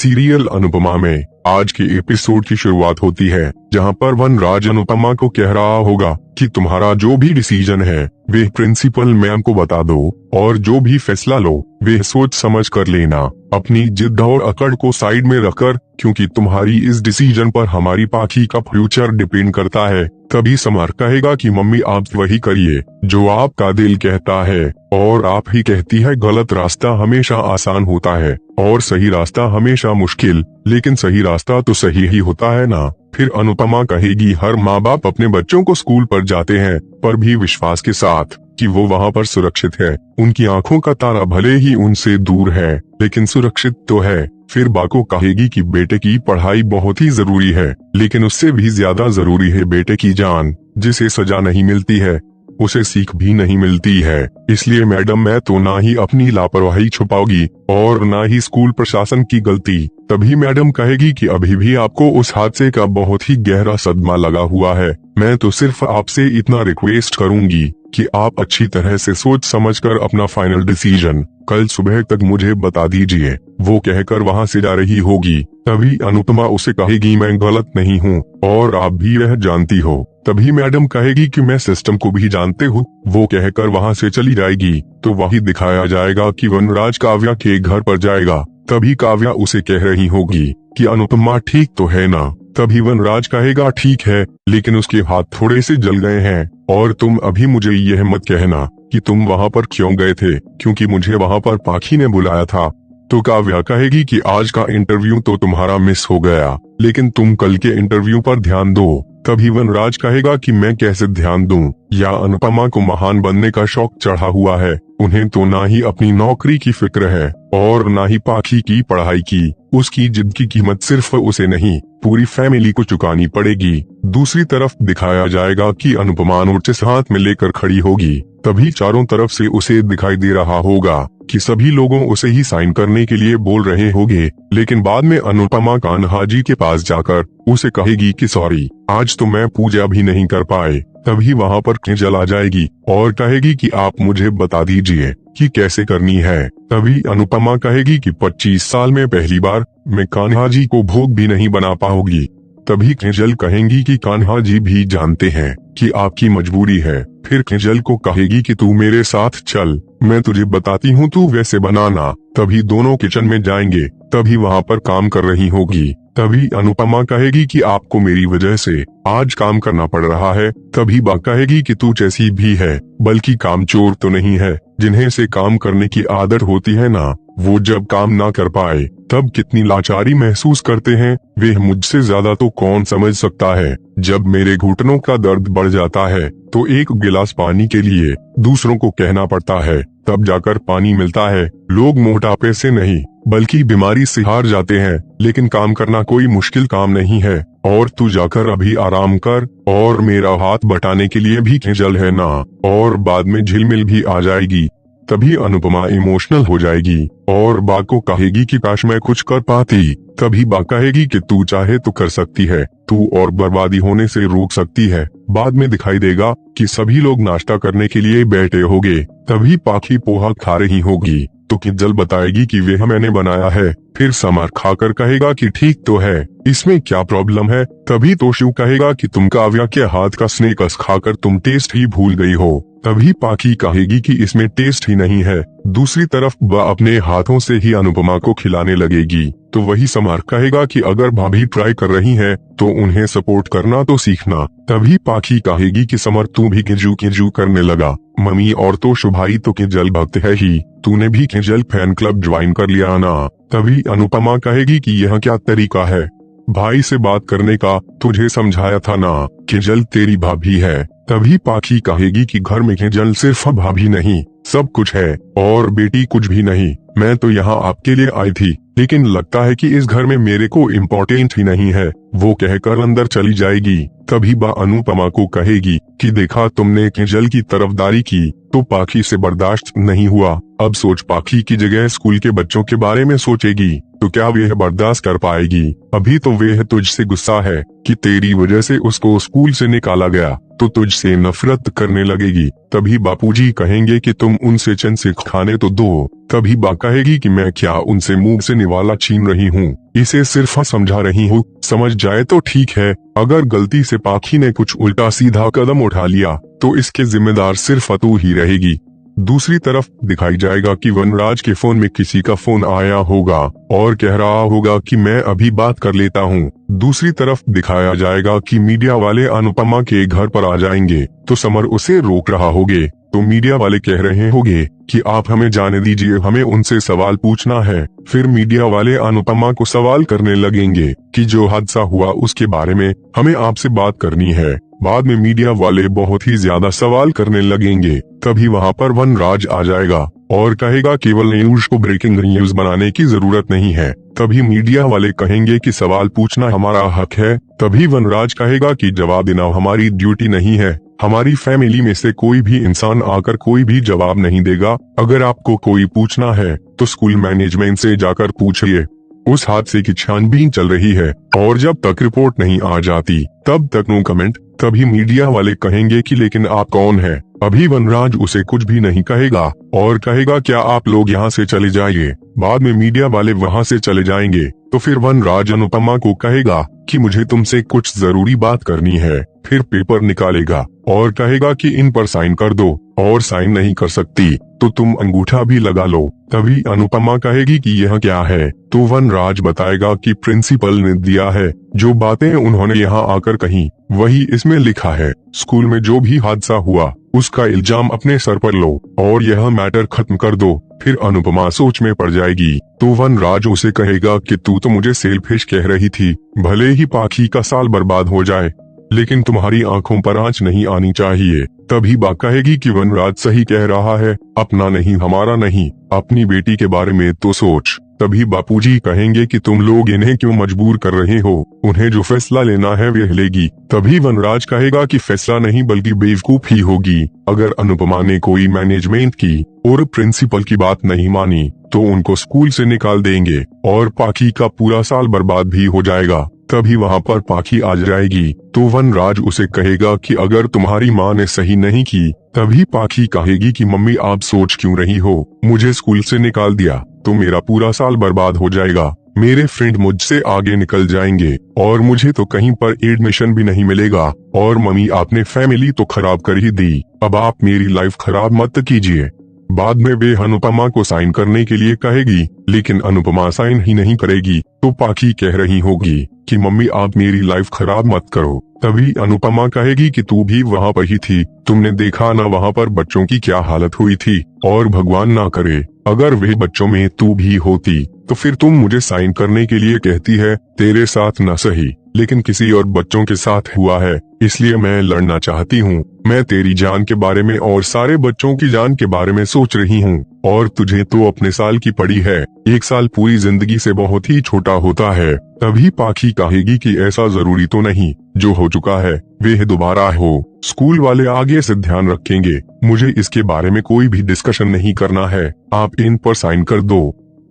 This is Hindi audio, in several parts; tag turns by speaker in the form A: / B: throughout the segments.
A: सीरियल अनुपमा में आज के एपिसोड की शुरुआत होती है, जहां पर वनराज अनुपमा को कह रहा होगा कि तुम्हारा जो भी डिसीजन है वे प्रिंसिपल मैम को बता दो और जो भी फैसला लो वे सोच समझ कर लेना, अपनी जिद और अकड़ को साइड में रखकर, क्योंकि तुम्हारी इस डिसीजन पर हमारी पाखी का फ्यूचर डिपेंड करता है। तभी समर कहेगा कि मम्मी आप वही करिए जो आपका दिल कहता है, और आप ही कहती है गलत रास्ता हमेशा आसान होता है और सही रास्ता हमेशा मुश्किल, लेकिन सही रास्ता तो सही ही होता है ना। फिर अनुपमा कहेगी हर माँ बाप अपने बच्चों को स्कूल पर जाते हैं पर भी विश्वास के साथ कि वो वहाँ पर सुरक्षित है। उनकी आंखों का तारा भले ही उनसे दूर है लेकिन सुरक्षित तो है। फिर बाको कहेगी कि बेटे की पढ़ाई बहुत ही जरूरी है, लेकिन उससे भी ज्यादा जरूरी है बेटे की जान, जिसे सजा नहीं मिलती है उसे सीख भी नहीं मिलती है। इसलिए मैडम मैं तो ना ही अपनी लापरवाही छुपाऊंगी और ना ही स्कूल प्रशासन की गलती। तभी मैडम कहेगी कि अभी भी आपको उस हादसे का बहुत ही गहरा सदमा लगा हुआ है। मैं तो सिर्फ आपसे इतना रिक्वेस्ट करूंगी कि आप अच्छी तरह से सोच समझकर अपना फाइनल डिसीजन कल सुबह तक मुझे बता दीजिए। वो कहकर वहाँ से जा रही होगी। तभी अनुपमा उसे कहेगी मैं गलत नहीं हूँ और आप भी यह जानती हो। तभी मैडम कहेगी कि मैं सिस्टम को भी जानते हूँ। वो कहकर वहाँ से चली जाएगी तो वही दिखाया जाएगा कि वनराज काव्या के घर पर जाएगा। तभी काव्या उसे कह रही होगी कि अनुपमा ठीक तो है ना। तभी वनराज कहेगा ठीक है, लेकिन उसके हाथ थोड़े से जल गए हैं और तुम अभी मुझे यह मत कहना कि तुम वहाँ पर क्यों गए थे, क्योंकि मुझे वहाँ पर पाखी ने बुलाया था। तो काव्या कहेगी कि आज का इंटरव्यू तो तुम्हारा मिस हो गया, लेकिन तुम कल के इंटरव्यू पर ध्यान दो। तभी वनराज कहेगा कि मैं कैसे ध्यान दूं, या अनुपमा को महान बनने का शौक चढ़ा हुआ है। उन्हें तो ना ही अपनी नौकरी की फिक्र है और ना ही पाखी की पढ़ाई की। उसकी जिद की कीमत सिर्फ उसे नहीं पूरी फैमिली को चुकानी पड़ेगी। दूसरी तरफ दिखाया जाएगा कि अनुपमा नोटिस हाथ में लेकर खड़ी होगी। तभी चारों तरफ से उसे दिखाई दे रहा होगा कि सभी लोगों उसे ही साइन करने के लिए बोल रहे होंगे, लेकिन बाद में अनुपमा कान्हा जी के पास जाकर उसे कहेगी कि सॉरी आज तो मैं पूजा भी नहीं कर पाए। तभी वहाँ पर किंजल आ जाएगी और कहेगी कि आप मुझे बता दीजिए कि कैसे करनी है। तभी अनुपमा कहेगी कि 25 साल में पहली बार मैं कान्हा जी को भोग भी नहीं बना पाऊंगी। तभी किंजल कहेंगी कि कान्हा जी भी जानते हैं कि आपकी मजबूरी है। फिर किंजल को कहेगी कि तू मेरे साथ चल, मैं तुझे बताती हूँ तू वैसे बनाना। तभी दोनों किचन में जाएंगे। तभी वहाँ पर काम कर रही होगी। तभी अनुपमा कहेगी कि आपको मेरी वजह से आज काम करना पड़ रहा है। तभी बा कहेगी कि तू जैसी भी है बल्कि कामचोर तो नहीं है। जिन्हें से काम करने की आदत होती है ना, वो जब काम ना कर पाए तब कितनी लाचारी महसूस करते हैं वे मुझसे ज्यादा तो कौन समझ सकता है। जब मेरे घुटनों का दर्द बढ़ जाता है तो एक गिलास पानी के लिए दूसरों को कहना पड़ता है, तब जाकर पानी मिलता है। लोग मोटापे से नहीं बल्कि बीमारी से हार जाते हैं, लेकिन काम करना कोई मुश्किल काम नहीं है। और तू जाकर अभी आराम कर, और मेरा हाथ बटाने के लिए भी किंजल है ना, और बाद में झिलमिल भी आ जाएगी। तभी अनुपमा इमोशनल हो जाएगी और बा को कहेगी कि काश मैं कुछ कर पाती। तभी बा कहेगी कि तू चाहे तो कर सकती है, तू और बर्बादी होने से रोक सकती है। बाद में दिखाई देगा कि सभी लोग नाश्ता करने के लिए बैठे होंगे। तभी पाखी पोहा खा रही होगी तो किंजल बताएगी कि वह मैंने बनाया है। फिर समर खाकर कहेगा कि ठीक तो है, इसमें क्या प्रॉब्लम है। तभी तो शिव कहेगा कि तुम काव्या के हाथ का स्नेकस खाकर तुम टेस्ट ही भूल गई हो। तभी पाखी कहेगी कि इसमें टेस्ट ही नहीं है। दूसरी तरफ वह अपने हाथों से ही अनुपमा को खिलाने लगेगी तो वही समर कहेगा कि अगर भाभी ट्राई कर रही है तो उन्हें सपोर्ट करना तो सीखना। तभी पाखी कहेगी कि समर तू भी किंजू करने लगा। मम्मी और तो शुभाई तो किंजल भक्त है ही, तूने भी किंजल फैन क्लब ज्वाइन कर लिया ना। तभी अनुपमा कहेगी कि यह क्या तरीका है भाई से बात करने का, तुझे समझाया था ना किंजल तेरी भाभी है। तभी पाखी कहेगी कि घर में किंजल सिर्फ भाभी नहीं सब कुछ है और बेटी कुछ भी नहीं। मैं तो यहाँ आपके लिए आई थी, लेकिन लगता है कि इस घर में मेरे को इम्पोर्टेंट ही नहीं है। वो कहकर अंदर चली जाएगी। तभी बा अनुपमा को कहेगी कि देखा तुमने किंजल की तरफदारी की तो पाखी से बर्दाश्त नहीं हुआ। अब सोच पाखी की जगह स्कूल के बच्चों के बारे में सोचेगी तो क्या वह बर्दाश्त कर पाएगी। अभी तो वह तुझसे गुस्सा है कि तेरी वजह से उसको स्कूल से निकाला गया, तो तुझसे नफरत करने लगेगी। तभी बापूजी कहेंगे कि तुम उनसे चैन से खाने तो दो। तभी बा कहेगी कि मैं क्या उनसे मुंह से निवाला छीन रही हूँ, इसे सिर्फ समझा रही हूँ, समझ जाए तो ठीक है। अगर गलती से पाखी ने कुछ उल्टा सीधा कदम उठा लिया तो इसके जिम्मेदार सिर्फ तू ही रहेगी। दूसरी तरफ दिखाई जाएगा कि वनराज के फोन में किसी का फोन आया होगा और कह रहा होगा कि मैं अभी बात कर लेता हूँ। दूसरी तरफ दिखाया जाएगा कि मीडिया वाले अनुपमा के घर पर आ जाएंगे तो समर उसे रोक रहा होगे। तो मीडिया वाले कह रहे होंगे कि आप हमें जाने दीजिए, हमें उनसे सवाल पूछना है। फिर मीडिया वाले अनुपमा को सवाल करने लगेंगे कि जो हादसा हुआ उसके बारे में हमें आपसे बात करनी है। बाद में मीडिया वाले बहुत ही ज्यादा सवाल करने लगेंगे। तभी वहाँ पर वनराज आ जाएगा और कहेगा केवल न्यूज को ब्रेकिंग न्यूज बनाने की जरूरत नहीं है। तभी मीडिया वाले कहेंगे कि सवाल पूछना हमारा हक है। तभी वनराज कहेगा कि जवाब देना हमारी ड्यूटी नहीं है। हमारी फैमिली में से कोई भी इंसान आकर कोई भी जवाब नहीं देगा। अगर आपको कोई पूछना है तो स्कूल मैनेजमेंट से जाकर पूछिए। उस हादसे की छानबीन चल रही है और जब तक रिपोर्ट नहीं आ जाती तब तक नो कमेंट। तभी मीडिया वाले कहेंगे कि लेकिन आप कौन हैं? अभी वनराज उसे कुछ भी नहीं कहेगा और कहेगा क्या आप लोग यहाँ से चले जाइए। बाद में मीडिया वाले वहाँ से चले जाएंगे तो फिर वनराज अनुपमा को कहेगा कि मुझे तुमसे कुछ जरूरी बात करनी है। फिर पेपर निकालेगा और कहेगा कि इन पर साइन कर दो, और साइन नहीं कर सकती तो तुम अंगूठा भी लगा लो। तभी अनुपमा कहेगी कि यह क्या है? तो वनराज बताएगा कि प्रिंसिपल ने दिया है, जो बातें उन्होंने यहाँ आकर कही वही इसमें लिखा है। स्कूल में जो भी हादसा हुआ उसका इल्जाम अपने सर पर लो और यह मैटर खत्म कर दो। फिर अनुपमा सोच में पड़ जाएगी तो वनराज उसे कहेगा कि तू तो मुझे सेल्फिश कह रही थी, भले ही पाखी का साल बर्बाद हो जाए लेकिन तुम्हारी आंखों पर आंच नहीं आनी चाहिए। तभी बा कहेगी कि वनराज सही कह रहा है, अपना नहीं हमारा नहीं, अपनी बेटी के बारे में तो सोच। तभी बापूजी कहेंगे कि तुम लोग इन्हें क्यों मजबूर कर रहे हो, उन्हें जो फैसला लेना है वह लेगी। तभी वनराज कहेगा कि फैसला नहीं बल्कि बेवकूफी होगी। अगर अनुपमा ने कोई मैनेजमेंट की और प्रिंसिपल की बात नहीं मानी तो उनको स्कूल से निकाल देंगे और पाखी का पूरा साल बर्बाद भी हो जाएगा। तभी वहाँ पर पाखी आ जाएगी तो वनराज उसे कहेगा कि अगर तुम्हारी माँ ने सही नहीं की। तभी पाखी कहेगी कि मम्मी आप सोच क्यों रही हो, मुझे स्कूल से निकाल दिया तो मेरा पूरा साल बर्बाद हो जाएगा, मेरे फ्रेंड मुझसे आगे निकल जाएंगे और मुझे तो कहीं पर एडमिशन भी नहीं मिलेगा। और मम्मी आपने फैमिली तो खराब कर ही दी, अब आप मेरी लाइफ खराब मत कीजिए। बाद में वे अनुपमा को साइन करने के लिए कहेगी लेकिन अनुपमा साइन ही नहीं करेगी तो पाखी कह रही होगी कि मम्मी आप मेरी लाइफ खराब मत करो। तभी अनुपमा कहेगी कि तू भी वहाँ पर ही थी, तुमने देखा ना वहाँ पर बच्चों की क्या हालत हुई थी, और भगवान ना करे अगर वे बच्चों में तू भी होती तो फिर तुम मुझे साइन करने के लिए कहती है। तेरे साथ न सही लेकिन किसी और बच्चों के साथ हुआ है, इसलिए मैं लड़ना चाहती हूँ। मैं तेरी जान के बारे में और सारे बच्चों की जान के बारे में सोच रही हूँ और तुझे तो अपने साल की पड़ी है, एक साल पूरी जिंदगी से बहुत ही छोटा होता है। तभी पाखी कहेगी कि ऐसा जरूरी तो नहीं, जो हो चुका है वह दोबारा हो, स्कूल वाले आगे से ध्यान रखेंगे, मुझे इसके बारे में कोई भी डिस्कशन नहीं करना है, आप इन पर साइन कर दो।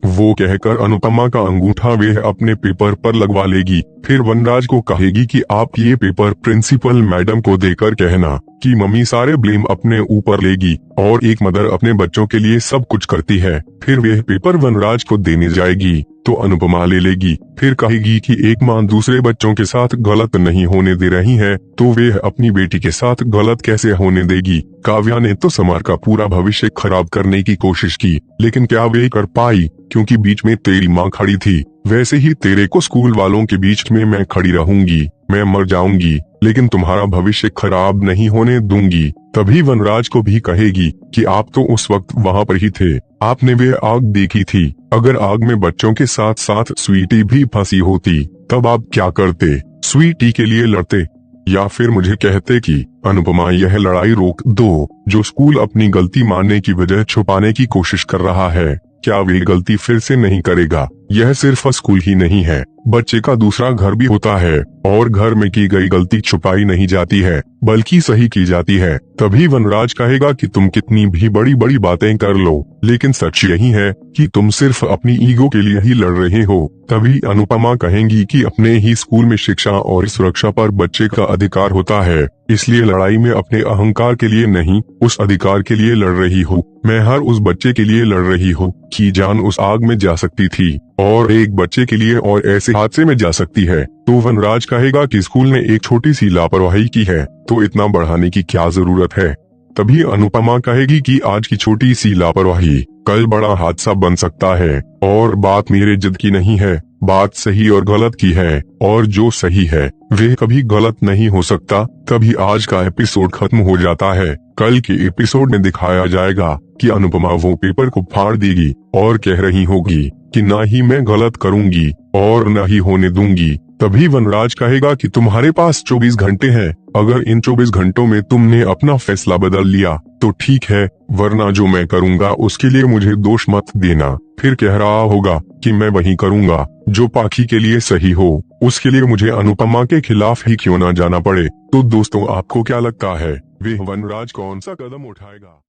A: वो कहकर अनुपमा का अंगूठा वह अपने पेपर पर लगवा लेगी। फिर वनराज को कहेगी कि आप ये पेपर प्रिंसिपल मैडम को देकर कहना कि मम्मी सारे ब्लेम अपने ऊपर लेगी और एक मदर अपने बच्चों के लिए सब कुछ करती है। फिर वह पेपर वनराज को देने जाएगी तो अनुपमा ले लेगी। फिर कहेगी कि एक माँ दूसरे बच्चों के साथ गलत नहीं होने दे रही है तो वह अपनी बेटी के साथ गलत कैसे होने देगी। काव्या ने तो समर का पूरा भविष्य खराब करने की कोशिश की लेकिन क्या वे कर पाई, क्योंकि बीच में तेरी माँ खड़ी थी। वैसे ही तेरे को स्कूल वालों के बीच में मैं खड़ी रहूंगी, मैं मर जाऊंगी लेकिन तुम्हारा भविष्य खराब नहीं होने दूंगी। तभी वनराज को भी कहेगी कि आप तो उस वक्त वहाँ पर ही थे, आपने वे आग देखी थी, अगर आग में बच्चों के साथ साथ स्वीटी भी फंसी होती तब आप क्या करते, स्वीटी के लिए लड़ते या फिर मुझे कहते कि अनुपमा यह लड़ाई रोक दो, जो स्कूल अपनी गलती मानने की वजह छुपाने की कोशिश कर रहा है, क्या वे गलती फिर से नहीं करेगा। यह सिर्फ स्कूल ही नहीं है, बच्चे का दूसरा घर भी होता है और घर में की गई गलती छुपाई नहीं जाती है बल्कि सही की जाती है। तभी वनराज कहेगा कि तुम कितनी भी बड़ी बड़ी बातें कर लो लेकिन सच यही है कि तुम सिर्फ अपनी ईगो के लिए ही लड़ रहे हो। तभी अनुपमा कहेंगी कि अपने ही स्कूल में शिक्षा और सुरक्षा पर बच्चे का अधिकार होता है, इसलिए लड़ाई में अपने अहंकार के लिए नहीं उस अधिकार के लिए लड़ रही हूँ। मैं हर उस बच्चे के लिए लड़ रही हूँ कि जान उस आग में जा सकती थी। और एक बच्चे के लिए और ऐसे हादसे में जा सकती है, तो वनराज कहेगा कि स्कूल ने एक छोटी सी लापरवाही की है, तो इतना बढ़ाने की क्या जरूरत है। तभी अनुपमा कहेगी कि आज की छोटी सी लापरवाही कल बड़ा हादसा बन सकता है, और बात मेरे जिद की नहीं है, बात सही और गलत की है, और जो सही है वह कभी गलत नहीं हो सकता। तभी आज का एपिसोड खत्म हो जाता है। कल के एपिसोड में दिखाया जाएगा कि अनुपमा वो पेपर को फाड़ देगी और कह रही होगी कि ना ही मैं गलत करूंगी और ना ही होने दूंगी। तभी वनराज कहेगा कि तुम्हारे पास 24 घंटे हैं, अगर इन 24 घंटों में तुमने अपना फैसला बदल लिया तो ठीक है, वरना जो मैं करूंगा उसके लिए मुझे दोष मत देना। फिर कह रहा होगा कि मैं वही करूंगा जो पाखी के लिए सही हो, उसके लिए मुझे अनुपमा के खिलाफ ही क्यों ना जाना पड़े। तो दोस्तों, आपको क्या लगता है, वह वनराज कौन सा कदम उठाएगा?